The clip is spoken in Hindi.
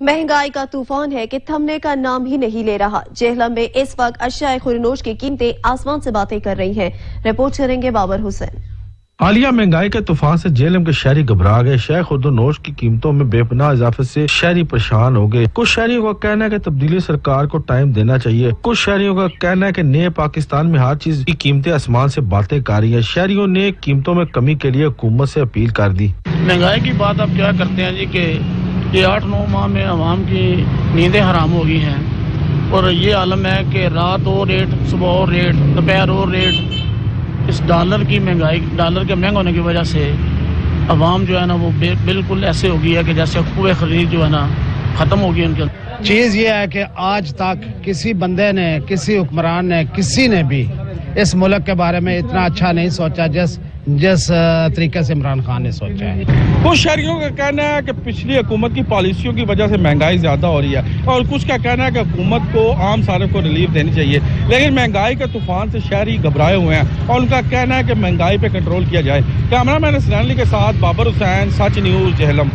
महंगाई का तूफान है कि थमने का नाम ही नहीं ले रहा। जेहलम में इस वक्त अशिया खुरनोश की कीमतें आसमान से बातें कर रही हैं। रिपोर्ट करेंगे बाबर हुसैन। हालिया महंगाई के तूफान से जेहलम के शहरी घबरा गए। शह खुर्दनोश की कीमतों में बेपनाह इजाफे से शहरी परेशान हो गए। कुछ शहरियों का कहना है कि तब्दीली सरकार को टाइम देना चाहिए। कुछ शहरियों का कहना है कि नए पाकिस्तान में हर चीज की कीमतें आसमान से बातें कर रही है। शहरियों ने कीमतों में कमी के लिए हुकूमत से अपील कर दी। महंगाई की बात अब क्या करते हैं जी कि ये 8-9 माह में आवाम की नींदें हराम हो गई हैं और ये आलम है कि रात और रेट, सुबह और रेट, दोपहर और रेट। इस डॉलर की महंगाई, डॉलर के महंगा होने की वजह से आवाम जो है ना वो बिल्कुल ऐसे हो गई है कि जैसे कुव्वे खरीद जो है ना ख़त्म हो गई उनके। चीज़ ये है कि आज तक किसी बंदे ने, किसी हुक्मरान ने, किसी ने भी इस मुल्क के बारे में इतना अच्छा नहीं सोचा जिस तरीके से इमरान खान ने सोचा है। कुछ शहरियों का कहना है कि पिछली हुकूमत की पॉलिसियों की वजह से महंगाई ज्यादा हो रही है और कुछ का कहना है कि हुकूमत को आम सारे को रिलीफ देनी चाहिए। लेकिन महंगाई के तूफान से शहरी घबराए हुए हैं और उनका कहना है कि महंगाई पे कंट्रोल किया जाए। कैमरामैन सनान अली के साथ बाबर हुसैन, सच न्यूज़, जेहलम।